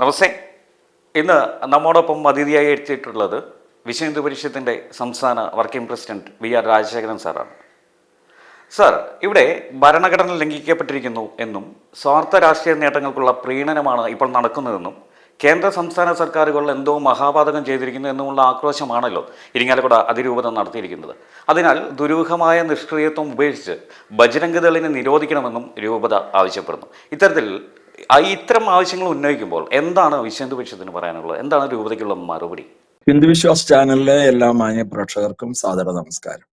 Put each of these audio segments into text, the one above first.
നമസ്തേ. ഇന്ന് നമ്മോടൊപ്പം അതിഥിയായി എത്തിയിട്ടുള്ളത് വിശ്വ ഹിന്ദു പരിഷത്തിൻ്റെ സംസ്ഥാന വർക്കിംഗ് പ്രസിഡന്റ് വി.ആർ. രാജശേഖരൻ സാറാണ്. സാർ, ഇവിടെ ഭരണഘടന ലംഘിക്കപ്പെട്ടിരിക്കുന്നു എന്നും സ്വാർത്ഥ രാഷ്ട്രീയ നേട്ടങ്ങൾക്കുള്ള പ്രീണനമാണ് ഇപ്പോൾ നടക്കുന്നതെന്നും കേന്ദ്ര സംസ്ഥാന സർക്കാരുകൾ എന്തോ മഹാപാതകം ചെയ്തിരിക്കുന്നു എന്നുമുള്ള ആക്രോശമാണല്ലോ ഇരിങ്ങാലക്കുട അതിരൂപത നടത്തിയിരിക്കുന്നത്. അതിനാൽ ദുരൂഹമായ നിഷ്ക്രിയത്വം ഉപേക്ഷിച്ച് ബജ്രംഗ് ദളിനെ നിരോധിക്കണമെന്നും രൂപത ആവശ്യപ്പെടുന്നു. ഇത്തരം ആവശ്യങ്ങൾ ഉന്നയിക്കുമ്പോൾ എന്താണ് വിശ്വ ഹിന്ദു പരിഷത്തിന് പറയാനുള്ളത്? എന്താണ് രൂപതയ്ക്കുള്ള മറുപടി? ഹിന്ദുവിശ്വാസ് ചാനലിലെ എല്ലാ മാന്യ പ്രേക്ഷകർക്കും സാദര നമസ്കാരം.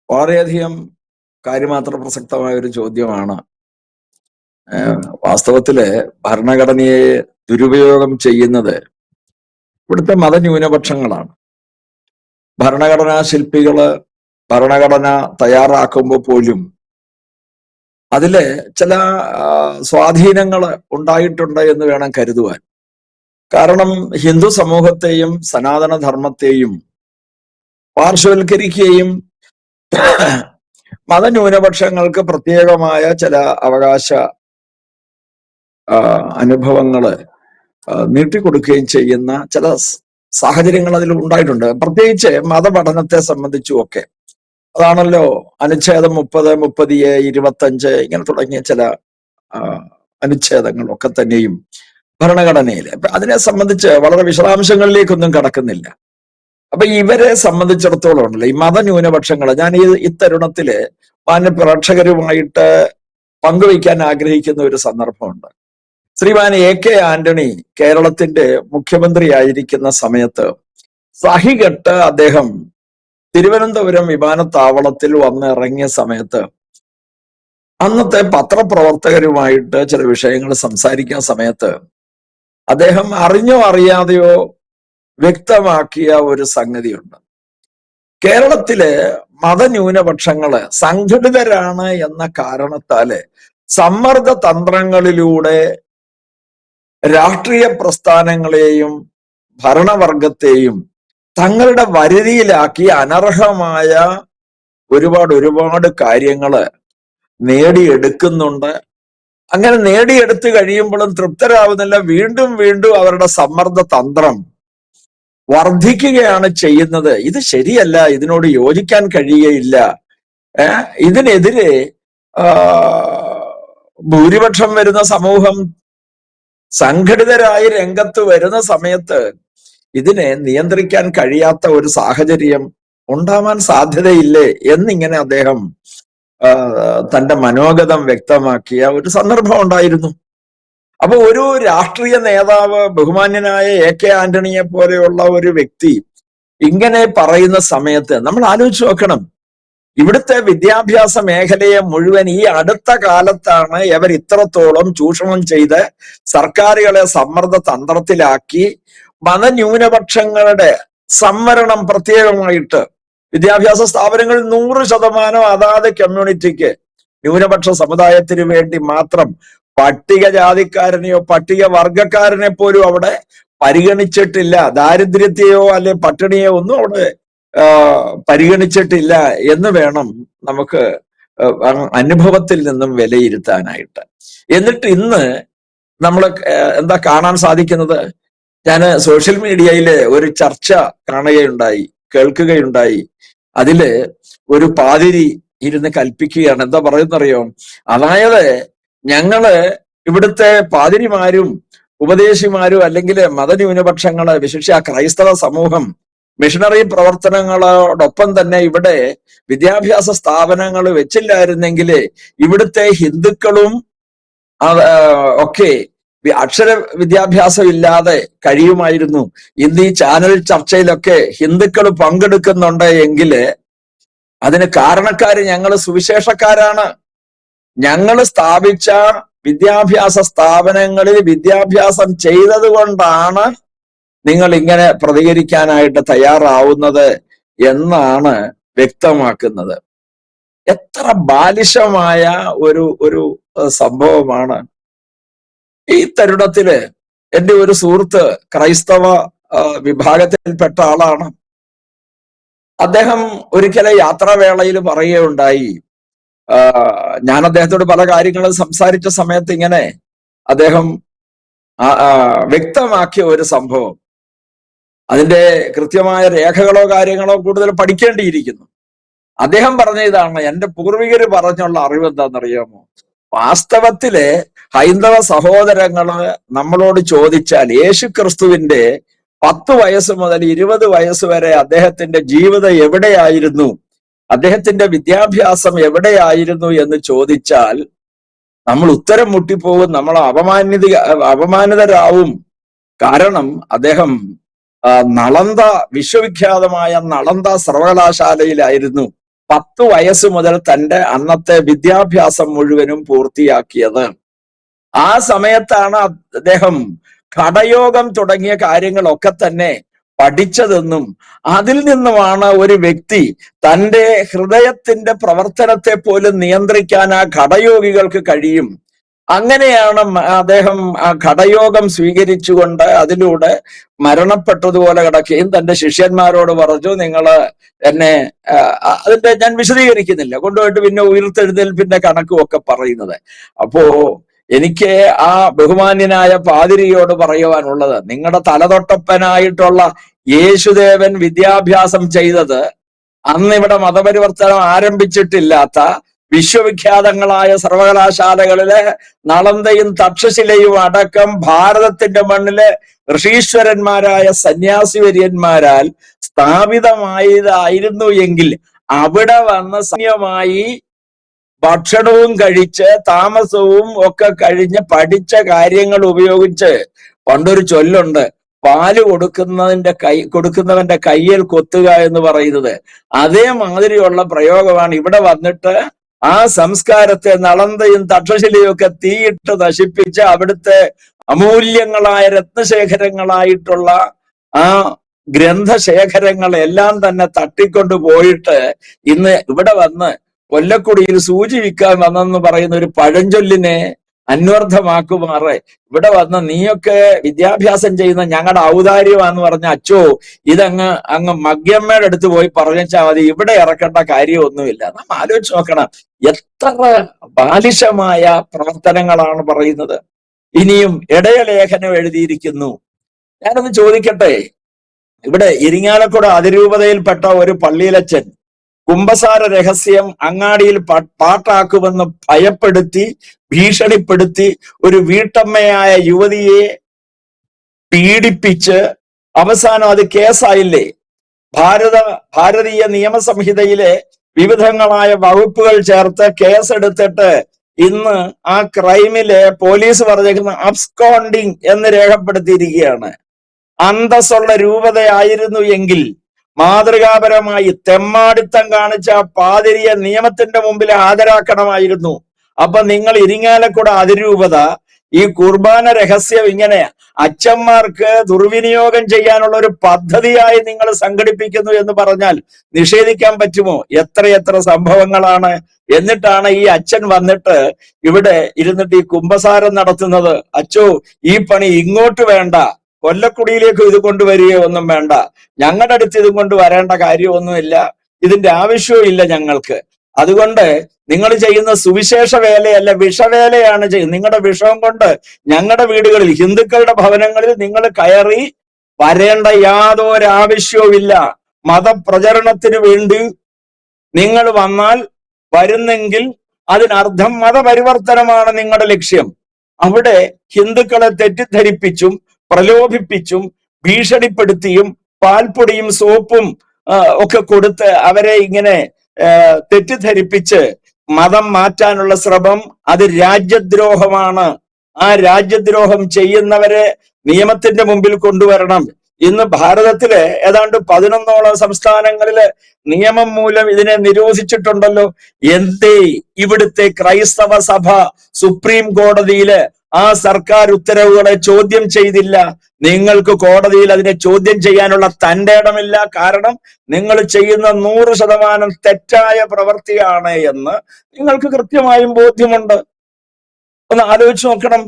വളരെയധികം കാര്യമാത്ര പ്രസക്തമായ ഒരു ചോദ്യമാണ്. വാസ്തവത്തില് ഭരണഘടനയെ ദുരുപയോഗം ചെയ്യുന്നത് ഇവിടുത്തെ മതന്യൂനപക്ഷങ്ങളാണ്. ഭരണഘടനാ ശില്പികള് ഭരണഘടന തയ്യാറാക്കുമ്പോൾ പോലും അതില് ചില സ്വാധീനങ്ങൾ ഉണ്ടായിട്ടുണ്ട് എന്ന് വേണം കരുതുവാൻ. കാരണം ഹിന്ദു സമൂഹത്തെയും സനാതനധർമ്മത്തെയും പാർശ്വവൽക്കരിക്കുകയും മതന്യൂനപക്ഷങ്ങൾക്ക് പ്രത്യേകമായ ചില അവകാശ അനുഭവങ്ങള് നീട്ടിക്കൊടുക്കുകയും ചെയ്യുന്ന ചില സാഹചര്യങ്ങൾ അതിൽ ഉണ്ടായിട്ടുണ്ട്. പ്രത്യേകിച്ച് മതപഠനത്തെ സംബന്ധിച്ചും ഒക്കെ അതാണല്ലോ അനുച്ഛേദം 30, 30A, 25 ഇങ്ങനെ തുടങ്ങിയ ചില അനുച്ഛേദങ്ങളൊക്കെ തന്നെയും ഭരണഘടനയിൽ. അതിനെ സംബന്ധിച്ച് വളരെ വിശദാംശങ്ങളിലേക്കൊന്നും കടക്കുന്നില്ല. അപ്പൊ ഇവരെ സംബന്ധിച്ചിടത്തോളം ഉണ്ടല്ലോ ഈ മതന്യൂനപക്ഷങ്ങൾ, ഞാൻ ഈ തരുണത്തില് മാന്യ പ്രേക്ഷകരുമായിട്ട് പങ്കുവയ്ക്കാൻ ആഗ്രഹിക്കുന്ന ഒരു സന്ദർഭമുണ്ട്. ശ്രീമാൻ A.K. ആന്റണി കേരളത്തിന്റെ മുഖ്യമന്ത്രി ആയിരിക്കുന്ന സമയത്ത് സഹികെട്ട് അദ്ദേഹം തിരുവനന്തപുരം വിമാനത്താവളത്തിൽ വന്ന് ഇറങ്ങിയ സമയത്ത് അന്നത്തെ പത്രപ്രവർത്തകരുമായിട്ട് ചില വിഷയങ്ങൾ സംസാരിക്കുന്ന സമയത്ത് അദ്ദേഹം അറിഞ്ഞോ അറിയാതെയോ വ്യക്തമാക്കിയ ഒരു സംഗതിയുണ്ട്. കേരളത്തിലെ മതന്യൂനപക്ഷങ്ങള് സംഘടിതരാണ് എന്ന കാരണത്താല് സമ്മർദ്ദ തന്ത്രങ്ങളിലൂടെ രാഷ്ട്രീയ പ്രസ്ഥാനങ്ങളെയും ഭരണവർഗത്തെയും തങ്ങളുടെ വരുതിയിലാക്കി അനർഹമായ ഒരുപാട് കാര്യങ്ങള് നേടിയെടുക്കുന്നുണ്ട്. അങ്ങനെ നേടിയെടുത്തു കഴിയുമ്പോഴും തൃപ്തരാവുന്നില്ല. വീണ്ടും അവരുടെ സമ്മർദ്ദ തന്ത്രം വർദ്ധിക്കുകയാണ് ചെയ്യുന്നത്. ഇത് ശരിയല്ല, ഇതിനോട് യോജിക്കാൻ കഴിയുകയില്ല. ഇതിനെതിരെ ഭൂരിപക്ഷം വരുന്ന സമൂഹം സംഘടിതരായി രംഗത്ത് വരുന്ന സമയത്ത് ഇതിനെ നിയന്ത്രിക്കാൻ കഴിയാത്ത ഒരു സാഹചര്യം ഉണ്ടാവാൻ സാധ്യതയില്ലേ എന്നിങ്ങനെ അദ്ദേഹം തന്റെ മനോഗതം വ്യക്തമാക്കിയ ഒരു സന്ദർഭം ഉണ്ടായിരുന്നു. അപ്പൊ ഒരു രാഷ്ട്രീയ നേതാവ്, ബഹുമാന്യനായ A.K. ആന്റണിയെ പോലെയുള്ള ഒരു വ്യക്തി ഇങ്ങനെ പറയുന്ന സമയത്ത് നമ്മൾ ആലോചിച്ച് നോക്കണം. ഇവിടുത്തെ വിദ്യാഭ്യാസ മേഖലയെ മുഴുവൻ ഈ അടുത്ത കാലത്താണ് ഇവർ ഇത്രത്തോളം ചൂഷണം ചെയ്ത് സർക്കാരുകളെ സമ്മർദ്ദ തന്ത്രത്തിലാക്കി മതന്യൂനപക്ഷങ്ങളുടെ സംവരണം പ്രത്യേകമായിട്ട് വിദ്യാഭ്യാസ സ്ഥാപനങ്ങളിൽ 100% അതാത് കമ്മ്യൂണിറ്റിക്ക്, ന്യൂനപക്ഷ സമുദായത്തിന് വേണ്ടി മാത്രം പട്ടികജാതിക്കാരനെയോ പട്ടിക വർഗക്കാരനെ പോലും അവിടെ പരിഗണിച്ചിട്ടില്ല. ദാരിദ്ര്യത്തെയോ അല്ലെ പട്ടിണിയോ ഒന്നും അവിടെ പരിഗണിച്ചിട്ടില്ല എന്ന് വേണം നമുക്ക് അനുഭവത്തിൽ നിന്നും വിലയിരുത്താനായിട്ട്. എന്നിട്ട് ഇന്ന് നമ്മൾ എന്താ കാണാൻ സാധിക്കുന്നത്? ഞാൻ സോഷ്യൽ മീഡിയയില് ഒരു ചർച്ച കേൾക്കുകയുണ്ടായി. അതില് ഒരു പാതിരി ഇരുന്ന് കൽപ്പിക്കുകയാണ്. എന്താ പറയുന്നറിയോ? അതായത് ഞങ്ങള് ഇവിടുത്തെ പാതിരിമാരും ഉപദേശിമാരും അല്ലെങ്കിൽ മതന്യൂനപക്ഷങ്ങള്, വിശേഷിച്ച് ക്രൈസ്തവ സമൂഹം മിഷണറി പ്രവർത്തനങ്ങളോടൊപ്പം തന്നെ ഇവിടെ വിദ്യാഭ്യാസ സ്ഥാപനങ്ങൾ വെച്ചില്ലായിരുന്നെങ്കിൽ ഇവിടുത്തെ ഹിന്ദുക്കളും ഒക്കെ അക്ഷര വിദ്യാഭ്യാസം ഇല്ലാതെ കഴിയുമായിരുന്നു. ഇന്ന് ഈ ചാനൽ ചർച്ചയിലൊക്കെ ഹിന്ദുക്കൾ പങ്കെടുക്കുന്നുണ്ട് എങ്കിൽ അതിന് കാരണക്കാര് ഞങ്ങള് സുവിശേഷക്കാരാണ്. ഞങ്ങൾ സ്ഥാപിച്ച വിദ്യാഭ്യാസ സ്ഥാപനങ്ങളിൽ വിദ്യാഭ്യാസം ചെയ്തത് കൊണ്ടാണ് നിങ്ങൾ ഇങ്ങനെ പ്രതികരിക്കാനായിട്ട് തയ്യാറാവുന്നത് എന്നാണ് വ്യക്തമാക്കുന്നത്. എത്ര ബാലിശമായ ഒരു സംഭവമാണ്. ഈ തരുണത്തില് എൻ്റെ ഒരു സുഹൃത്ത് ക്രൈസ്തവ വിഭാഗത്തിൽപ്പെട്ട ആളാണ്. അദ്ദേഹം ഒരിക്കലെ യാത്രാവേളയിൽ പറയുകയുണ്ടായി, ഞാൻ അദ്ദേഹത്തോട് പല കാര്യങ്ങളും സംസാരിച്ച സമയത്ത് ഇങ്ങനെ അദ്ദേഹം വ്യക്തമാക്കിയ ഒരു സംഭവം. അതിന്റെ കൃത്യമായ രേഖകളോ കാര്യങ്ങളോ കൂടുതൽ പഠിക്കേണ്ടിയിരിക്കുന്നു. അദ്ദേഹം പറഞ്ഞ ഇതാണ്, എന്റെ പൂർവികര് പറഞ്ഞുള്ള അറിവ് എന്താണെന്നറിയാമോ? വാസ്തവത്തില് ഹൈന്ദവ സഹോദരങ്ങള് നമ്മളോട് ചോദിച്ചാൽ യേശു ക്രിസ്തുവിന്റെ 10 വയസ്സ് മുതൽ 20 വയസ്സ് വരെ അദ്ദേഹത്തിന്റെ ജീവിതം എവിടെയായിരുന്നു, അദ്ദേഹത്തിന്റെ വിദ്യാഭ്യാസം എവിടെയായിരുന്നു എന്ന് ചോദിച്ചാൽ നമ്മൾ ഉത്തരം മുട്ടിപ്പോകും, നമ്മൾ അപമാനിതരാവും. കാരണം അദ്ദേഹം നളന്ദ, വിശ്വവിഖ്യാതമായ നളന്ദ സർവകലാശാലയിലായിരുന്നു 10 വയസ്സ് മുതൽ തന്റെ അന്നത്തെ വിദ്യാഭ്യാസം മുഴുവനും പൂർത്തിയാക്കിയത്. ആ സമയത്താണ് അദ്ദേഹം ഘടയോഗം തുടങ്ങിയ കാര്യങ്ങളൊക്കെ തന്നെ പഠിച്ചതെന്നും അതിൽ നിന്നുമാണ് ഒരു വ്യക്തി തന്റെ ഹൃദയത്തിന്റെ പ്രവർത്തനത്തെ പോലും നിയന്ത്രിക്കാൻ ആ ഘടയോഗികൾക്ക് കഴിയും. അങ്ങനെയാണ് അദ്ദേഹം ആ ഘടയോഗം സ്വീകരിച്ചുകൊണ്ട് അതിലൂടെ മരണപ്പെട്ടതുപോലെ കിടക്കുകയും തന്റെ ശിഷ്യന്മാരോട് പറഞ്ഞു, നിങ്ങള് എന്നെ അതിന്റെ ഞാൻ വിശദീകരിക്കുന്നില്ല, കൊണ്ടുപോയിട്ട് പിന്നെ ഉയർത്തെഴുന്നേൽപ്പിന്റെ കണക്കും ഒക്കെ പറയുന്നത്. അപ്പോ എനിക്ക് ആ ബഹുമാന്യനായ പാതിരിയോട് പറയുവാനുള്ളത്, നിങ്ങളുടെ തലതൊട്ടപ്പനായിട്ടുള്ള യേശുദേവൻ വിദ്യാഭ്യാസം ചെയ്തത് അന്ന് ഇവിടെ മതപരിവർത്തനം ആരംഭിച്ചിട്ടില്ലാത്ത വിശ്വവിഖ്യാതങ്ങളായ സർവകലാശാലകളിലെ നളന്ദയും തക്ഷശിലയും അടക്കം ഭാരതത്തിന്റെ മണ്ണിലെ ഋഷീശ്വരന്മാരായ സന്യാസിവര്യന്മാരാൽ സ്ഥാപിതമായതായിരുന്നു എങ്കിൽ അവിടെ വന്ന് സമയമായി ഭക്ഷണവും കഴിച്ച് താമസവും ഒക്കെ കഴിഞ്ഞ് പഠിച്ച കാര്യങ്ങൾ ഉപയോഗിച്ച്, പണ്ടൊരു ചൊല്ലുണ്ട്, പാല് കൊടുക്കുന്നവന്റെ കയ്യിൽ കൊത്തുക എന്ന് പറയുന്നത്. അതേമാതിരിയുള്ള പ്രയോഗമാണ് ഇവിടെ വന്നിട്ട് ആ സംസ്കാരത്തെ നളന്ദയും തക്ഷശിലയും ഒക്കെ തീയിട്ട് നശിപ്പിച്ച് അവിടുത്തെ അമൂല്യങ്ങളായ രത്നശേഖരങ്ങളായിട്ടുള്ള ആ ഗ്രന്ഥശേഖരങ്ങളെല്ലാം തന്നെ തട്ടിക്കൊണ്ടു പോയിട്ട് ഇന്ന് ഇവിടെ വന്ന് കൊല്ലക്കുടിയിൽ സൂചി വിൽക്കാൻ വന്നെന്ന് പറയുന്ന ഒരു പഴഞ്ചൊല്ലിനെ അന്വർത്ഥമാക്കുമാറ് ഇവിടെ വന്ന് നീയൊക്കെ വിദ്യാഭ്യാസം ചെയ്യുന്ന ഞങ്ങളുടെ ഔദാര്യമാന്ന് പറഞ്ഞ, അച്ചോ അങ്ങ് മഗ്യമ്മയുടെ അടുത്ത് പോയി പറഞ്ഞാൽ മതി, ഇവിടെ ഇറക്കേണ്ട കാര്യമൊന്നുമില്ല. നാം ആലോചിച്ച് നോക്കണം, എത്ര ബാലിശമായ പ്രവർത്തനങ്ങളാണ് പറയുന്നത്. ഇനിയും ഇടയലേഖനം എഴുതിയിരിക്കുന്നു. ഞാനൊന്ന് ചോദിക്കട്ടെ, ഇവിടെ ഇരിങ്ങാലക്കുട അതിരൂപതയിൽപ്പെട്ട ഒരു പള്ളിയിലച്ചൻ കുമ്പസാര രഹസ്യം അങ്ങാടിയിൽ പാട്ടാക്കുമെന്ന് ഭയപ്പെടുത്തി ഭീഷണിപ്പെടുത്തി ഒരു വീട്ടമ്മയായ യുവതിയെ പീഡിപ്പിച്ച് അവസാനം അത് കേസായില്ലേ? ഭാരതീയ നിയമസംഹിതയിലെ വിവിധങ്ങളായ വകുപ്പുകൾ ചേർത്ത് കേസെടുത്തിട്ട് ഇന്ന് ആ ക്രൈമില് പോലീസ് പറഞ്ഞേക്കുന്ന അബ്സ്കോണ്ടിങ് എന്ന് രേഖപ്പെടുത്തിയിരിക്കുകയാണ്. അന്തസ്സുള്ള രൂപതയായിരുന്നു എങ്കിൽ മാതൃകാപരമായി തെമ്മാടിത്തം കാണിച്ച പാതിരിയെ നിയമത്തിന്റെ മുമ്പിൽ ഹാജരാക്കണമായിരുന്നു. അപ്പൊ നിങ്ങൾ ഇരിങ്ങാലക്കുട അതിരൂപത ഈ കുർബാന രഹസ്യം ഇങ്ങനെ അച്ഛന്മാർക്ക് ദുർവിനിയോഗം ചെയ്യാനുള്ള ഒരു പദ്ധതിയായി നിങ്ങൾ സംഘടിപ്പിക്കുന്നു എന്ന് പറഞ്ഞാൽ നിഷേധിക്കാൻ പറ്റുമോ? എത്രയെത്ര സംഭവങ്ങളാണ്. എന്നിട്ടാണ് ഈ അച്ഛൻ വന്നിട്ട് ഇവിടെ ഇരുന്നിട്ട് ഈ കുമ്പസാരം നടത്തുന്നത്. അച്ചോ, ഈ പണി ഇങ്ങോട്ട് വേണ്ട, കൊല്ലക്കുടിയിലേക്ക് ഇത് കൊണ്ടുവരികയോ ഒന്നും വേണ്ട, ഞങ്ങളുടെ അടുത്ത് ഇതും കൊണ്ട് വരേണ്ട കാര്യമൊന്നുമില്ല, ഇതിന്റെ ആവശ്യവും ഇല്ല ഞങ്ങൾക്ക്. അതുകൊണ്ട് നിങ്ങൾ ചെയ്യുന്ന സുവിശേഷ വേലയല്ല, വിഷവേലയാണ് ചെയ്യുന്നത്. നിങ്ങളുടെ വിഷവും കൊണ്ട് ഞങ്ങളുടെ വീടുകളിൽ, ഹിന്ദുക്കളുടെ ഭവനങ്ങളിൽ നിങ്ങൾ കയറി വരേണ്ട യാതൊരു ആവശ്യവുമില്ല. മതപ്രചരണത്തിന് വേണ്ടി നിങ്ങൾ വരുന്നെങ്കിൽ അതിനർത്ഥം മതപരിവർത്തനമാണ് നിങ്ങളുടെ ലക്ഷ്യം. അവിടെ ഹിന്ദുക്കളെ തെറ്റിദ്ധരിപ്പിച്ചും പ്രലോഭിപ്പിച്ചും ഭീഷണിപ്പെടുത്തിയും പാൽപ്പൊടിയും സോപ്പും ഒക്കെ കൊടുത്ത് അവരെ ഇങ്ങനെ തെറ്റിദ്ധരിപ്പിച്ച് മതം മാറ്റാനുള്ള ശ്രമം അത് രാജ്യദ്രോഹമാണ്. ആ രാജ്യദ്രോഹം ചെയ്യുന്നവരെ നിയമത്തിന്റെ മുമ്പിൽ കൊണ്ടുവരണം. ഇന്ന് ഭാരതത്തിലെ ഏതാണ്ട് 11ഓളം സംസ്ഥാനങ്ങളില് നിയമം മൂലം ഇതിനെ നിരോധിച്ചിട്ടുണ്ടല്ലോ. എന്തേ ഇവിടുത്തെ ക്രൈസ്തവ സഭ സുപ്രീം കോടതിയില് ആ സർക്കാർ ഉത്തരവുകളെ ചോദ്യം ചെയ്തില്ല? നിങ്ങൾക്ക് കോടതിയിൽ അതിനെ ചോദ്യം ചെയ്യാനുള്ള തന്റെ ഇടമില്ല. കാരണം നിങ്ങൾ ചെയ്യുന്ന 100% തെറ്റായ പ്രവൃത്തിയാണ് എന്ന് നിങ്ങൾക്ക് കൃത്യമായും ബോധ്യമുണ്ട്. ഒന്ന് ആലോചിച്ച് നോക്കണം.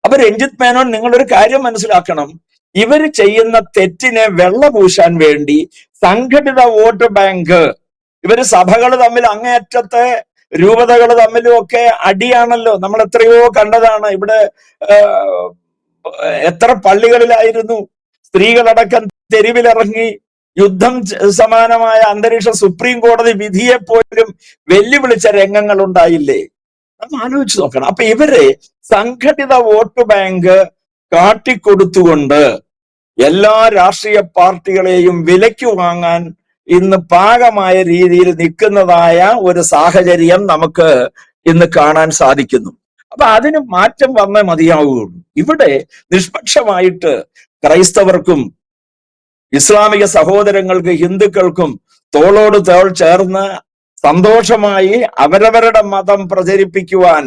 അപ്പൊ രഞ്ജിത്ത് മേനോൻ, നിങ്ങളൊരു കാര്യം മനസ്സിലാക്കണം, ഇവര് ചെയ്യുന്ന തെറ്റിനെ വെള്ളപൂശാൻ വേണ്ടി സംഘടിത വോട്ട് ബാങ്ക്, ഇവര് സഭകൾ തമ്മിൽ അങ്ങേയറ്റത്തെ രൂപതകൾ തമ്മിലും ഒക്കെ അടിയാണല്ലോ. നമ്മൾ എത്രയോ കണ്ടതാണ്. ഇവിടെ എത്ര പള്ളികളിലായിരുന്നു സ്ത്രീകളടക്കം തെരുവിലിറങ്ങി യുദ്ധം സമാനമായ അന്തരീക്ഷം, സുപ്രീം കോടതി വിധിയെ പോലും വെല്ലുവിളിച്ച രംഗങ്ങൾ ഉണ്ടായില്ലേ? നമ്മൾ ആലോചിച്ച് നോക്കണം. അപ്പൊ ഇവര് സംഘടിത വോട്ട് ബാങ്ക് കാട്ടിക്കൊടുത്തുകൊണ്ട് എല്ലാ രാഷ്ട്രീയ പാർട്ടികളെയും വിലയ്ക്ക് വാങ്ങാൻ ഇന്ന് പാകമായ രീതിയിൽ നിൽക്കുന്നതായ ഒരു സാഹചര്യം നമുക്ക് ഇന്ന് കാണാൻ സാധിക്കുന്നു. അപ്പൊ അതിന് മാറ്റം വന്നേ മതിയാവുകയുള്ളൂ. ഇവിടെ നിഷ്പക്ഷമായിട്ട് ക്രൈസ്തവർക്കും ഇസ്ലാമിക സഹോദരങ്ങൾക്ക്, ഹിന്ദുക്കൾക്കും തോളോട് തോൾ ചേർന്ന് സന്തോഷമായി അവരവരുടെ മതം പ്രചരിപ്പിക്കുവാൻ,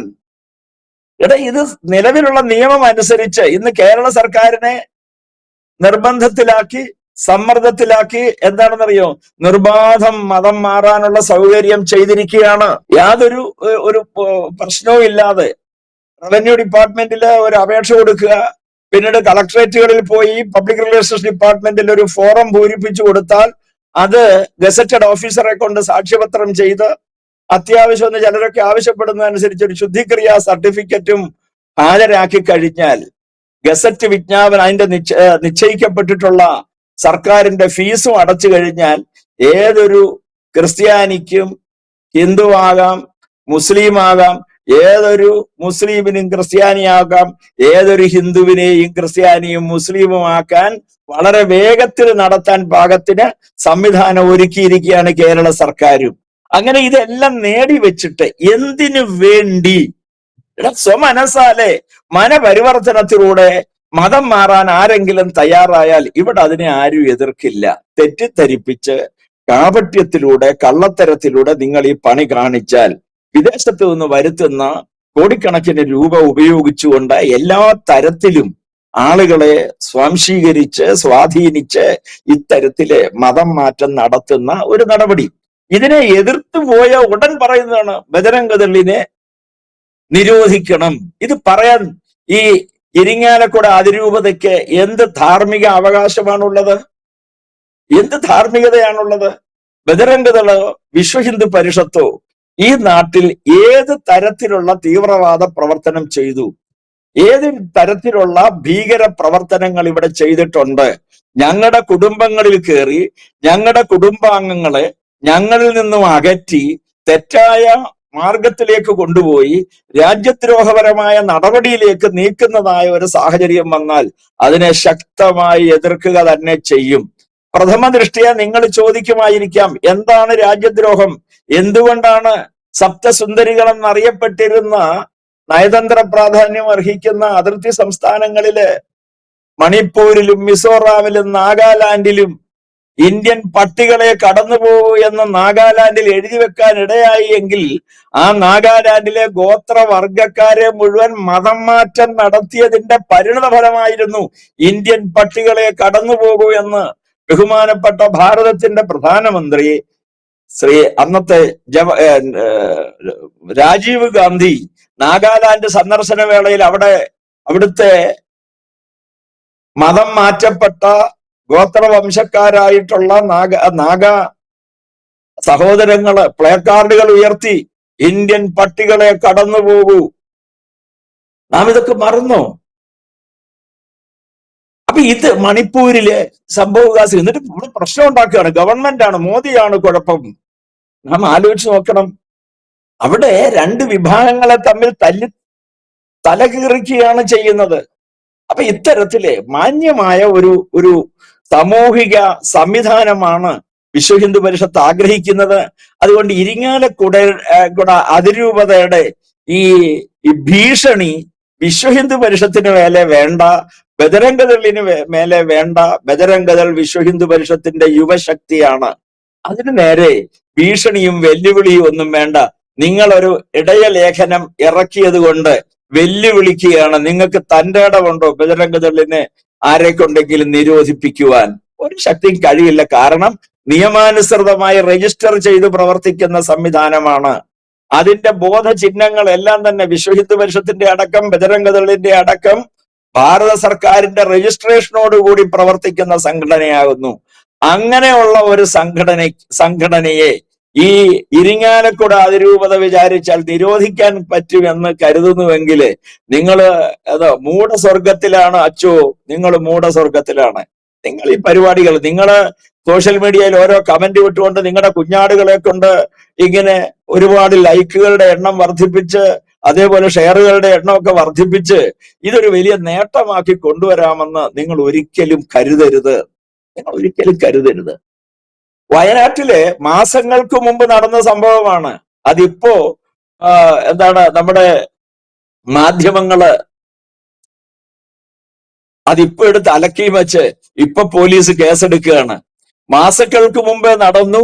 ഇത് നിലവിലുള്ള നിയമം അനുസരിച്ച് ഇന്ന് കേരള സർക്കാരിനെ നിർബന്ധത്തിലാക്കി, സമ്മർദ്ദത്തിലാക്കി, എന്താണെന്നറിയോ, നിർബാധം മതം മാറാനുള്ള സൗകര്യം ചെയ്തിരിക്കുകയാണ്. യാതൊരു പ്രശ്നവും ഇല്ലാതെ റവന്യൂ ഡിപ്പാർട്ട്മെന്റില് ഒരു അപേക്ഷ കൊടുക്കുക, പിന്നീട് കളക്ടറേറ്റുകളിൽ പോയി പബ്ലിക് റിലേഷൻസ് ഡിപ്പാർട്ട്മെന്റിൽ ഒരു ഫോറം പൂരിപ്പിച്ചു കൊടുത്താൽ അത് ഗസറ്റഡ് ഓഫീസറെ കൊണ്ട് സാക്ഷ്യപത്രം ചെയ്ത് അത്യാവശ്യം ഒന്ന് ചിലരൊക്കെ ആവശ്യപ്പെടുന്നതനുസരിച്ച് ഒരു ശുദ്ധിക്രിയാ സർട്ടിഫിക്കറ്റും ഹാജരാക്കി കഴിഞ്ഞാൽ ഗസറ്റ് വിജ്ഞാപനം, അതിന്റെ നിശ്ചയിക്കപ്പെട്ടിട്ടുള്ള സർക്കാരിന്റെ ഫീസും അടച്ചു കഴിഞ്ഞാൽ ഏതൊരു ക്രിസ്ത്യാനിക്കും ഹിന്ദുവാകാം, മുസ്ലിം ആകാം, ഏതൊരു മുസ്ലിമിനും ക്രിസ്ത്യാനിയാകാം, ഏതൊരു ഹിന്ദുവിനെയും ക്രിസ്ത്യാനിയും മുസ്ലിമും ആക്കാൻ വളരെ വേഗത്തിൽ നടത്താൻ പാകത്തിന് സംവിധാനം ഒരുക്കിയിരിക്കുകയാണ് കേരള സർക്കാരും. അങ്ങനെ ഇതെല്ലാം നേടി വെച്ചിട്ട് എന്തിനു വേണ്ടി? സ്വമനസാലെ മനപരിവർത്തനത്തിലൂടെ മതം മാറാൻ ആരെങ്കിലും തയ്യാറായാൽ ഇവിടെ അതിനെ ആരും എതിർക്കില്ല. തെറ്റിദ്ധരിപ്പിച്ച് കാപട്യത്തിലൂടെ, കള്ളത്തരത്തിലൂടെ നിങ്ങൾ ഈ പണി കാണിച്ചാൽ വിദേശത്ത് നിന്ന് വരുത്തുന്ന കോടിക്കണക്കിന് രൂപ ഉപയോഗിച്ചുകൊണ്ട് എല്ലാ തരത്തിലും ആളുകളെ സ്വാംശീകരിച്ച് സ്വാധീനിച്ച് ഇത്തരത്തില് മതം മാറ്റം നടത്തുന്ന ഒരു നടപടി. ഇതിനെ എതിർത്തു പോയ ഉടൻ പറയുന്നതാണ് ബജരംഗദളിനെ നിരോധിക്കണം. ഇത് പറയാൻ ഈ ഇരിങ്ങാലക്കുട അതിരൂപതയ്ക്ക് എന്ത് ധാർമ്മിക അവകാശമാണുള്ളത്? എന്ത് ധാർമ്മികതയാണുള്ളത്? ബജരംഗദളോ വിശ്വ ഹിന്ദു പരിഷത്തോ ഈ നാട്ടിൽ ഏത് തരത്തിലുള്ള തീവ്രവാദ പ്രവർത്തനം ചെയ്തു? ഏത് തരത്തിലുള്ള ഭീകര പ്രവർത്തനങ്ങൾ ഇവിടെ ചെയ്തിട്ടുണ്ട്? ഞങ്ങളുടെ കുടുംബങ്ങളിൽ കയറി ഞങ്ങളുടെ കുടുംബാംഗങ്ങളെ ഞങ്ങളിൽ നിന്നും അകറ്റി തെറ്റായ മാർഗത്തിലേക്ക് കൊണ്ടുപോയി രാജ്യദ്രോഹപരമായ നടപടിയിലേക്ക് നീക്കുന്നതായ ഒരു സാഹചര്യം വന്നാൽ അതിനെ ശക്തമായി എതിർക്കുക തന്നെ ചെയ്യും. പ്രഥമ ദൃഷ്ടിയ നിങ്ങൾ ചോദിക്കുമായിരിക്കാം, എന്താണ് രാജ്യദ്രോഹം? എന്തുകൊണ്ടാണ് സപ്തസുന്ദരികൾ എന്നറിയപ്പെട്ടിരുന്ന നയതന്ത്ര പ്രാധാന്യം അർഹിക്കുന്ന അതിർത്തി സംസ്ഥാനങ്ങളില് മണിപ്പൂരിലും മിസോറാമിലും നാഗാലാൻഡിലും ഇന്ത്യൻ പട്ടികളെ കടന്നുപോകൂ എന്ന് നാഗാലാൻഡിൽ എഴുതി വെക്കാൻ ഇടയായി എങ്കിൽ ആ നാഗാലാൻഡിലെ ഗോത്രവർഗക്കാരെ മുഴുവൻ മതം മാറ്റം നടത്തിയതിന്റെ പരിണത ഫലമായിരുന്നു ഇന്ത്യൻ പട്ടികളെ കടന്നുപോകൂ എന്ന് ബഹുമാനപ്പെട്ട ഭാരതത്തിന്റെ പ്രധാനമന്ത്രി അന്നത്തെ രാജീവ് ഗാന്ധി നാഗാലാൻഡ് സന്ദർശന വേളയിൽ അവിടുത്തെ മതം മാറ്റപ്പെട്ട ഗോത്രവംശക്കാരായിട്ടുള്ള നാഗ സഹോദരങ്ങള് പ്ലേക്കാർഡുകൾ ഉയർത്തി ഇന്ത്യൻ പട്ടികളെ കടന്നുപോകൂ. നാം ഇതൊക്കെ മറന്നോ? അപ്പൊ ഇത് മണിപ്പൂരിലെ സംഭവവികാസം. എന്നിട്ട് ഇവിടെ പ്രശ്നം ഉണ്ടാക്കുകയാണ്. ഗവൺമെന്റാണ്, മോദിയാണ് കുഴപ്പം. നാം ആലോചിച്ച് നോക്കണം. അവിടെ രണ്ട് വിഭാഗങ്ങളെ തമ്മിൽ തലകീറിക്കുകയാണ് ചെയ്യുന്നത്. അപ്പൊ ഇത്തരത്തില് മാന്യമായ ഒരു സാമൂഹിക സംവിധാനമാണ് വിശ്വ ഹിന്ദു പരിഷത്ത് ആഗ്രഹിക്കുന്നത്. അതുകൊണ്ട് ഇരിങ്ങാലക്കുട അതിരൂപതയുടെ ഈ ഭീഷണി വിശ്വ ഹിന്ദു പരിഷത്തിന് മേലെ വേണ്ട, ബജരംഗദളിന് മേലെ വേണ്ട. ബജരംഗദൾ വിശ്വ ഹിന്ദു പരിഷത്തിന്റെ യുവശക്തിയാണ്. അതിന് നേരെ ഭീഷണിയും വെല്ലുവിളിയും ഒന്നും വേണ്ട. നിങ്ങളൊരു ഇടയലേഖനം ഇറക്കിയത് കൊണ്ട് വെല്ലുവിളിക്കുകയാണ്. നിങ്ങൾക്ക് തന്റെ ഇടമുണ്ടോ ബജരംഗദളിനെ ആരെക്കൊണ്ടെങ്കിലും നിരോധിപ്പിക്കുവാൻ? ഒരു ശക്തിയും കഴിയില്ല. കാരണം നിയമാനുസൃതമായി രജിസ്റ്റർ ചെയ്ത് പ്രവർത്തിക്കുന്ന സംവിധാനമാണ്. അതിന്റെ ബോധചിഹ്നങ്ങൾ എല്ലാം തന്നെ വിശ്വ ഹിന്ദു പരിഷത്തിന്റെ അടക്കം ബജരംഗദളിന്റെ അടക്കം ഭാരത സർക്കാരിന്റെ രജിസ്ട്രേഷനോടുകൂടി പ്രവർത്തിക്കുന്ന സംഘടനയാകുന്നു. അങ്ങനെയുള്ള ഒരു സംഘടനയെ ഈ ഇരിങ്ങാലക്കുട അതിരൂപത വിചാരിച്ചാൽ നിരോധിക്കാൻ പറ്റുമെന്ന് കരുതുന്നുവെങ്കിൽ നിങ്ങൾ മൂഢസ്വർഗത്തിലാണ് അച്ചോ, നിങ്ങൾ മൂഢസ്വർഗത്തിലാണ്. നിങ്ങൾ ഈ പരിപാടികൾ, നിങ്ങള് സോഷ്യൽ മീഡിയയിൽ ഓരോ കമന്റ് വിട്ടുകൊണ്ട് നിങ്ങളുടെ കുഞ്ഞാടുകളെ കൊണ്ട് ഇങ്ങനെ ഒരുപാട് ലൈക്കുകളുടെ എണ്ണം വർദ്ധിപ്പിച്ച് അതേപോലെ ഷെയറുകളുടെ എണ്ണമൊക്കെ വർദ്ധിപ്പിച്ച് ഇതൊരു വലിയ നേട്ടമാക്കി കൊണ്ടുവരാമെന്ന് നിങ്ങൾ ഒരിക്കലും കരുതരുത്. നിങ്ങൾ ഒരിക്കലും കരുതരുത്. വയനാട്ടില് മാസങ്ങൾക്ക് മുമ്പ് നടന്ന സംഭവമാണ്. അതിപ്പോ നമ്മുടെ മാധ്യമങ്ങള് അതിപ്പോ എടുത്ത് അലക്കി വെച്ച് ഇപ്പൊ പോലീസ് കേസെടുക്കുകയാണ്. മാസങ്ങൾക്ക് മുമ്പ് നടന്നു.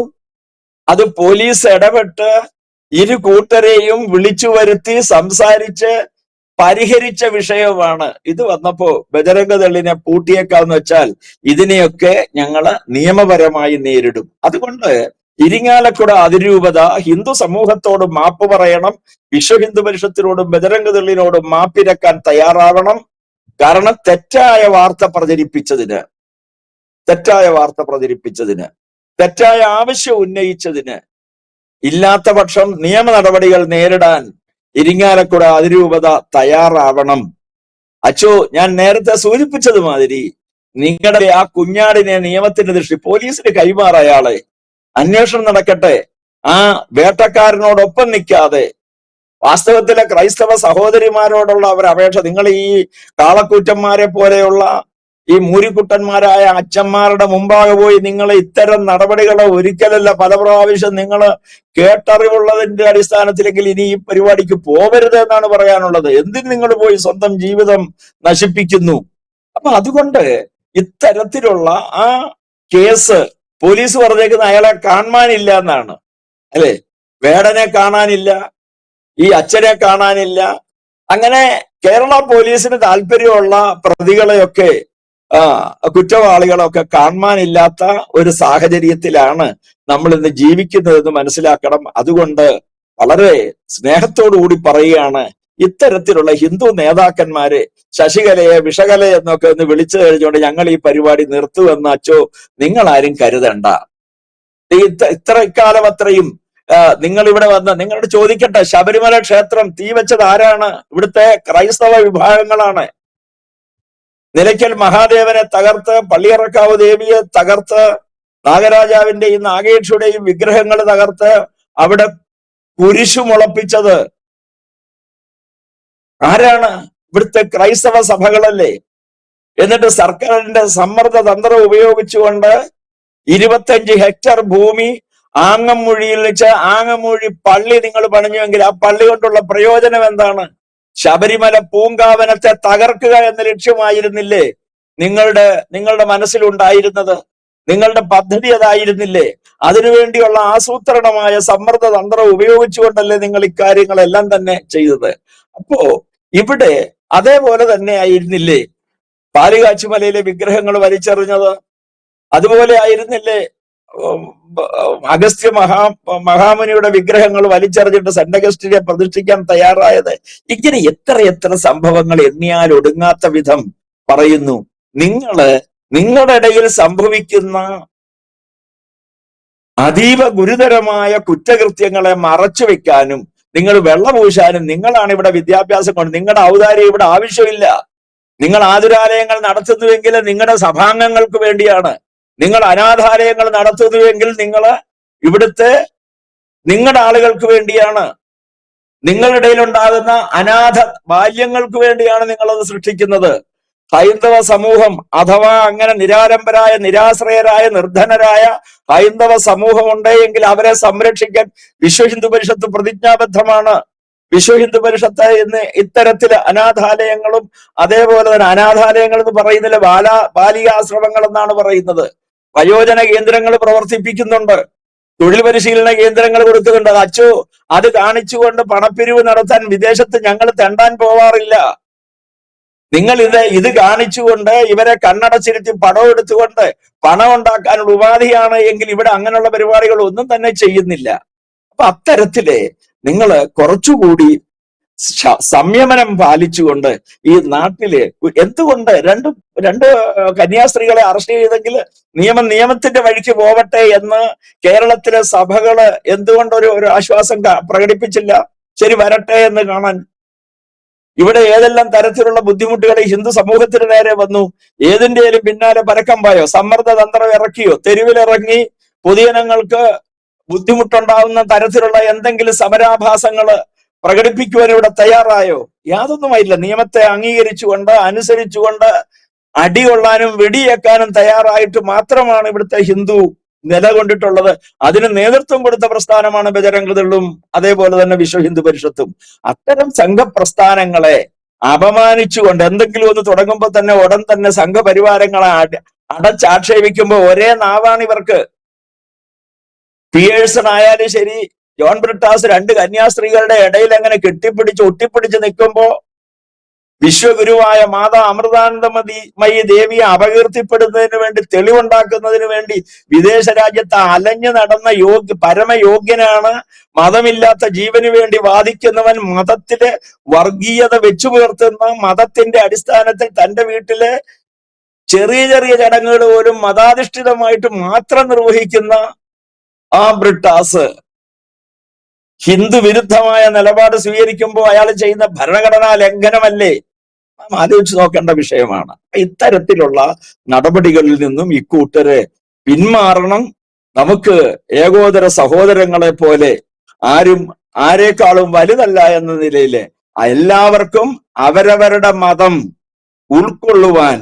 അത് പോലീസ് ഇടപെട്ട് ഇരു കൂട്ടരെയും വിളിച്ചു വരുത്തി സംസാരിച്ച് പരിഹരിച്ച വിഷയമാണ്. ഇത് വന്നപ്പോ ബജരംഗദളിനെ പൂട്ടിയേക്കാന്ന് വെച്ചാൽ ഇതിനെയൊക്കെ ഞങ്ങള് നിയമപരമായി നേരിടും. അതുകൊണ്ട് ഇരിങ്ങാലക്കുട അതിരൂപത ഹിന്ദു സമൂഹത്തോട് മാപ്പ് പറയണം. വിശ്വ ഹിന്ദു പരിഷത്തിനോടും ബജരംഗദളിനോടും മാപ്പിരക്കാൻ തയ്യാറാവണം. കാരണം തെറ്റായ വാർത്ത പ്രചരിപ്പിച്ചതിന്, തെറ്റായ ആവശ്യം ഉന്നയിച്ചതിന് ഇല്ലാത്ത പക്ഷം നിയമ നടപടികൾ നേരിടാൻ ഇരിങ്ങാലക്കുട അതിരൂപത തയ്യാറാവണം. അച്ചോ, ഞാൻ നേരത്തെ സൂചിപ്പിച്ചതുമാതിരി നിങ്ങളുടെ ആ കുഞ്ഞാടിനെ നിയമത്തിന്റെ ദൃഷ്ടി പോലീസിന് കൈമാറ, അയാളെ അന്വേഷണം നടക്കട്ടെ. ആ വേട്ടക്കാരനോടൊപ്പം നിൽക്കാതെ വാസ്തവത്തിലെ ക്രൈസ്തവ സഹോദരിമാരോടുള്ള അവർ അപേക്ഷ, നിങ്ങൾ ഈ കാളക്കൂറ്റന്മാരെ പോലെയുള്ള ഈ മൂരിക്കുട്ടന്മാരായ അച്ഛന്മാരുടെ മുമ്പാകെ പോയി നിങ്ങൾ ഇത്തരം നടപടികളെ ഒരിക്കലല്ല പല പ്രാവശ്യം നിങ്ങൾ കേട്ടറിവുള്ളതിന്റെ അടിസ്ഥാനത്തിലെങ്കിൽ ഇനി ഈ പരിപാടിക്ക് പോകരുത് എന്നാണ് പറയാനുള്ളത്. എന്തിന് നിങ്ങൾ പോയി സ്വന്തം ജീവിതം നശിപ്പിക്കുന്നു? അപ്പൊ അതുകൊണ്ട് ഇത്തരത്തിലുള്ള ആ കേസ് പോലീസ് പറഞ്ഞേക്കുന്ന അയാളെ കാണാനില്ല എന്നാണ്, അല്ലെ? വേടനെ കാണാനില്ല, ഈ അച്ഛനെ കാണാനില്ല. അങ്ങനെ കേരള പോലീസിന് താല്പര്യമുള്ള പ്രതികളെയൊക്കെ കുറ്റവാളികളൊക്കെ കാണാനില്ലാത്ത ഒരു സാഹചര്യത്തിലാണ് നമ്മൾ ഇന്ന് ജീവിക്കുന്നതെന്ന് മനസ്സിലാക്കണം. അതുകൊണ്ട് വളരെ സ്നേഹത്തോടുകൂടി പറയുകയാണ്, ഇത്തരത്തിലുള്ള ഹിന്ദു നേതാക്കന്മാരെ ശശികലയെ വിഷകല എന്നൊക്കെ ഒന്ന് വിളിച്ചു കഴിഞ്ഞുകൊണ്ട് ഞങ്ങൾ ഈ പരിപാടി നിർത്തുമെന്ന് അച്ചോ നിങ്ങൾ ആരും കരുതണ്ട. ഇത്ര ഇക്കാലം അത്രയും നിങ്ങൾ ഇവിടെ വന്ന് നിങ്ങളോട് ചോദിക്കട്ടെ, ശബരിമല ക്ഷേത്രം തീ വെച്ചത് ആരാണ്? ഇവിടുത്തെ ക്രൈസ്തവ വിഭാഗങ്ങളാണ്. നിലയ്ക്കൽ മഹാദേവനെ തകർത്ത്, പള്ളിയറക്കാവ് ദേവിയെ തകർത്ത്, നാഗരാജാവിന്റെയും നാഗേക്ഷയുടെയും വിഗ്രഹങ്ങൾ തകർത്ത് അവിടെ കുരിശു മുളപ്പിച്ചത് ആരാണ്? ഇവിടുത്തെ ക്രൈസ്തവ സഭകളല്ലേ? എന്നിട്ട് സർക്കാരിന്റെ സമ്മർദ്ദ തന്ത്രം ഉപയോഗിച്ചുകൊണ്ട് 25 ഹെക്ടർ ഭൂമി ആങ്ങമൂഴിയിൽ വെച്ച് ആങ്ങമൂഴി പള്ളി നിങ്ങൾ പണിഞ്ഞുവെങ്കിൽ ആ പള്ളി കൊണ്ടുള്ള പ്രയോജനം എന്താണ്? ശബരിമല പൂങ്കാവനത്തെ തകർക്കുക എന്ന ലക്ഷ്യമായിരുന്നില്ലേ നിങ്ങളുടെ മനസ്സിലുണ്ടായിരുന്നത്? നിങ്ങളുടെ പദ്ധതി അതായിരുന്നില്ലേ? അതിനുവേണ്ടിയുള്ള ആസൂത്രണമായ സമ്മർദ്ദ തന്ത്രം ഉപയോഗിച്ചുകൊണ്ടല്ലേ നിങ്ങൾ ഇക്കാര്യങ്ങളെല്ലാം തന്നെ ചെയ്തത്? അപ്പോ ഇവിടെ അതേപോലെ തന്നെ ആയിരുന്നില്ലേ പാലുകാച്ചുമലയിലെ വിഗ്രഹങ്ങൾ വലിച്ചെറിഞ്ഞത്? അതുപോലെ ആയിരുന്നില്ലേ അഗസ്ത്യ മഹാമുനിയുടെ വിഗ്രഹങ്ങൾ വലിച്ചെറിഞ്ഞിട്ട് സെന്റ് അഗസ്റ്റിനെ പ്രതിഷ്ഠിക്കാൻ തയ്യാറായത്? ഇങ്ങനെ എത്ര സംഭവങ്ങൾ എണ്ണിയാൽ ഒടുങ്ങാത്ത വിധം പറയുന്നു. നിങ്ങളുടെ ഇടയിൽ സംഭവിക്കുന്ന അതീവ ഗുരുതരമായ കുറ്റകൃത്യങ്ങളെ മറച്ചു വെക്കാനും നിങ്ങൾ വെള്ളപൂശാനും നിങ്ങളാണ് ഇവിടെ വിദ്യാഭ്യാസം കൊണ്ട്. നിങ്ങളുടെ ഔദാര്യം ഇവിടെ ആവശ്യമില്ല. നിങ്ങൾ ആതുരാലയങ്ങൾ നടത്തുന്നുവെങ്കിൽ നിങ്ങളുടെ സഭാംഗങ്ങൾക്ക് വേണ്ടിയാണ്. നിങ്ങൾ അനാഥാലയങ്ങൾ നടത്തുന്നുവെങ്കിൽ ഇവിടുത്തെ നിങ്ങളുടെ ആളുകൾക്ക് വേണ്ടിയാണ്. നിങ്ങളുടെ ഇടയിലുണ്ടാകുന്ന അനാഥ ബാല്യങ്ങൾക്ക് വേണ്ടിയാണ് നിങ്ങളത് സൃഷ്ടിക്കുന്നത്. ഹൈന്ദവ സമൂഹം അഥവാ അങ്ങനെ നിരാലംബരായ, നിരാശ്രയരായ, നിർധനരായ ഹൈന്ദവ സമൂഹം ഉണ്ടെങ്കിൽ അവരെ സംരക്ഷിക്കാൻ വിശ്വ ഹിന്ദു പരിഷത്ത് പ്രതിജ്ഞാബദ്ധമാണ്. വിശ്വ ഹിന്ദു പരിഷത്ത് ഇന്ന് ഇത്തരത്തില് അനാഥാലയങ്ങളും അതേപോലെ തന്നെ അനാഥാലയങ്ങൾ എന്ന് പറയുന്നില്ല, ബാലികാശ്രമങ്ങൾ എന്നാണ് പറയുന്നത്. വയോജന കേന്ദ്രങ്ങൾ പ്രവർത്തിപ്പിക്കുന്നുണ്ട്, തൊഴിൽ പരിശീലന കേന്ദ്രങ്ങൾ കൊടുക്കുന്നുണ്ട്. അച്ചോ, അത് കാണിച്ചുകൊണ്ട് പണപ്പിരിവ് നടത്താൻ വിദേശത്ത് ഞങ്ങൾ തെണ്ടാൻ പോവാറില്ല. നിങ്ങൾ ഇത് കാണിച്ചുകൊണ്ട് ഇവരെ കണ്ണടച്ചിരുത്തി പണം എടുത്തുകൊണ്ട് പണം ഉണ്ടാക്കാനുള്ള ഉപാധിയാണ് എങ്കിൽ ഇവിടെ അങ്ങനെയുള്ള പരിപാടികൾ ഒന്നും തന്നെ ചെയ്യുന്നില്ല. അപ്പൊ അത്തരത്തില് നിങ്ങൾ കുറച്ചുകൂടി സംയമനം പാലിച്ചുകൊണ്ട് ഈ നാട്ടില് എന്തുകൊണ്ട് രണ്ട് കന്യാസ്ത്രീകളെ അറസ്റ്റ് ചെയ്തെങ്കിൽ നിയമത്തിന്റെ വഴിക്ക് പോവട്ടെ എന്ന് കേരളത്തിലെ സഭകള് എന്തുകൊണ്ട് ഒരു ആശ്വാസം പ്രകടിപ്പിച്ചില്ല? ശരി, വരട്ടെ എന്ന് കാണാൻ. ഇവിടെ ഏതെല്ലാം തരത്തിലുള്ള ബുദ്ധിമുട്ടുകൾ ഈ ഹിന്ദു സമൂഹത്തിന് നേരെ വന്നു? ഏതിന്റെയും പിന്നാലെ പരക്കം പായോ? സമ്മർദ്ദ തന്ത്രം ഇറക്കിയോ? തെരുവിലിറങ്ങി പൊതുജനങ്ങൾക്ക് ബുദ്ധിമുട്ടുണ്ടാവുന്ന തരത്തിലുള്ള എന്തെങ്കിലും സമരാഭാസങ്ങള് പ്രകടിപ്പിക്കുവാൻ ഇവിടെ തയ്യാറായോ? യാതൊന്നുമായില്ല. നിയമത്തെ അംഗീകരിച്ചുകൊണ്ട് അനുസരിച്ചുകൊണ്ട് അടികൊള്ളാനും വെടിയേക്കാനും തയ്യാറായിട്ട് മാത്രമാണ് ഇവിടുത്തെ ഹിന്ദു നിലകൊണ്ടിട്ടുള്ളത്. അതിന് നേതൃത്വം കൊടുത്ത പ്രസ്ഥാനമാണ് ബജരംഗദളും അതേപോലെ തന്നെ വിശ്വ ഹിന്ദു പരിഷത്തും. അത്തരം സംഘപ്രസ്ഥാനങ്ങളെ അപമാനിച്ചുകൊണ്ട് എന്തെങ്കിലും ഒന്ന് തുടങ്ങുമ്പോൾ തന്നെ ഉടൻ തന്നെ സംഘപരിവാരങ്ങളെ അടച്ചാക്ഷേപിക്കുമ്പോൾ ഒരേ നാവാണ് ഇവർക്ക്. പിയേഴ്സൺ ആയാലും ശരി, ജോൺ ബ്രിട്ടാസ് രണ്ട് കന്യാസ്ത്രീകളുടെ ഇടയിൽ അങ്ങനെ ഒട്ടിപ്പിടിച്ച് നിൽക്കുമ്പോ വിശ്വഗുരുവായ മാതാ അമൃതാനന്ദമയി ദേവിയെ അപകീർത്തിപ്പെടുന്നതിന് വേണ്ടി, തെളിവുണ്ടാക്കുന്നതിന് വേണ്ടി വിദേശ രാജ്യത്ത് അലഞ്ഞു നടന്ന പരമയോഗ്യനാണ്. മതമില്ലാത്ത ജീവന് വേണ്ടി വാദിക്കുന്നവൻ, മതത്തിലെ വർഗീയത വെച്ചു പുലർത്തുന്ന, മതത്തിന്റെ അടിസ്ഥാനത്തിൽ തന്റെ വീട്ടിലെ ചെറിയ ചെറിയ ചടങ്ങുകൾ പോലും മതാധിഷ്ഠിതമായിട്ട് മാത്രം നിർവഹിക്കുന്ന ആ ബ്രിട്ടാസ് ഹിന്ദു വിരുദ്ധമായ നിലപാട് സ്വീകരിക്കുമ്പോൾ അയാൾ ചെയ്യുന്ന ഭരണഘടനാ ലംഘനമല്ലേ? ആലോചിച്ച് നോക്കേണ്ട വിഷയമാണ്. ഇത്തരത്തിലുള്ള നടപടികളിൽ നിന്നും ഇക്കൂട്ടരെ പിന്മാറണം. നമുക്ക് ഏകോദര സഹോദരങ്ങളെ പോലെ ആരെക്കാളും വലുതല്ല എന്ന നിലയിൽ എല്ലാവർക്കും അവരവരുടെ മതം ഉൾക്കൊള്ളുവാൻ,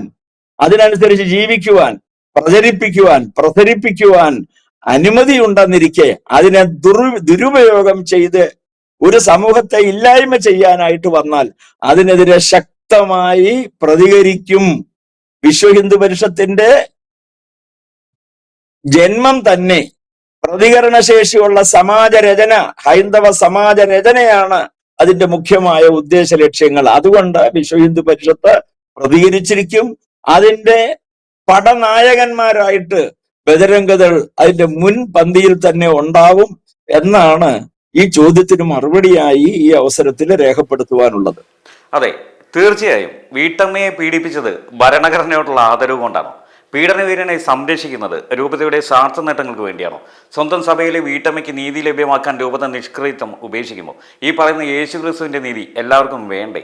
അതിനനുസരിച്ച് ജീവിക്കുവാൻ, പ്രസരിപ്പിക്കുവാൻ അനുമതിയുണ്ടെന്നിരിക്കെ അതിനെ ദുരുപയോഗം ചെയ്ത് ഒരു സമൂഹത്തെ ഇല്ലായ്മ ചെയ്യാനായിട്ട് വന്നാൽ അതിനെതിരെ ശക്തമായി പ്രതികരിക്കും. വിശ്വ ഹിന്ദു പരിഷത്തിന്റെ ജന്മം തന്നെ പ്രതികരണശേഷിയുള്ള സമാജരചന, ഹൈന്ദവ സമാജരചനയാണ് അതിന്റെ മുഖ്യമായ ഉദ്ദേശ ലക്ഷ്യങ്ങൾ. അതുകൊണ്ട് വിശ്വ ഹിന്ദു പരിഷത്ത് പ്രതികരിച്ചിരിക്കും. അതിന്റെ പടനായകന്മാരായിട്ട് ബജരംഗദൾ അതിന്റെ മുൻപന്തിയിൽ തന്നെ ഉണ്ടാവും എന്നാണ് ഈ ചോദ്യത്തിന് മറുപടിയായി ഈ അവസരത്തിൽ രേഖപ്പെടുത്തുവാനുള്ളത്. അതെ, തീർച്ചയായും വീട്ടമ്മയെ പീഡിപ്പിച്ചത് ഭരണഘടനയോടുള്ള ആദരവ് കൊണ്ടാണോ? പീഡനവീരനെ സംരക്ഷിക്കുന്നത് രൂപതയുടെ സ്വാർത്ഥ നേട്ടങ്ങൾക്ക് വേണ്ടിയാണോ? സ്വന്തം സഭയിലെ വീട്ടമ്മയ്ക്ക് നീതി ലഭ്യമാക്കാൻ രൂപത നിഷ്ക്രിയത്വം ഉപേക്ഷിക്കുമോ? ഈ പറയുന്ന യേശുക്രിസ്തുവിന്റെ നീതി എല്ലാവർക്കും വേണ്ടേ?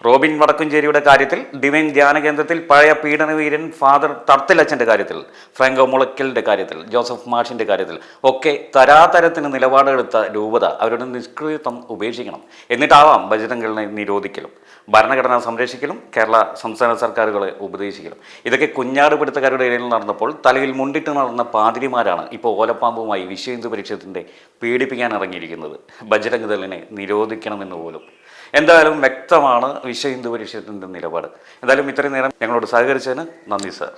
റോബിൻ വടക്കുംചേരിയുടെ കാര്യത്തിൽ, ഡിവൈൻ ധ്യാന കേന്ദ്രത്തിൽ പഴയ പീഡനവീരൻ ഫാദർ തർത്തിലച്ചൻ്റെ കാര്യത്തിൽ, ഫ്രാങ്കോ മുളയ്ക്കലിൻ്റെ കാര്യത്തിൽ, ജോസഫ് മാഷിൻ്റെ കാര്യത്തിൽ ഒക്കെ തരാതരത്തിന് നിലപാടെടുത്ത രൂപത അവരുടെ നിഷ്ക്രിയത്വം ഉപേക്ഷിക്കണം. എന്നിട്ടാവാം ബജരംഗളിനെ നിരോധിക്കലും, ഭരണഘടന സംരക്ഷിക്കലും, കേരള സംസ്ഥാന സർക്കാരുകളെ ഉപദേശിക്കലും. ഇതൊക്കെ കുഞ്ഞാട് പിടുത്തക്കാരുടെ ഇടയിൽ നടന്നപ്പോൾ തലയിൽ മുണ്ടിട്ട് നടന്ന പാതിരിമാരാണ് ഇപ്പോൾ ഓലപ്പാമ്പുമായി വിശ്വ ഹിന്ദു പരിഷത്തിൻ്റെ പീഡിപ്പിക്കാൻ ഇറങ്ങിയിരിക്കുന്നത്. ബജരംഗദളിനെ നിരോധിക്കണമെന്ന് പോലും. എന്തായാലും വ്യക്തമാണ് വിശ്വ ഹിന്ദു പരിഷത്തിൻ്റെ നിലപാട്. എന്തായാലും ഇത്രയും നേരം ഞങ്ങളോട് സഹകരിച്ചതിന് നന്ദി സാർ.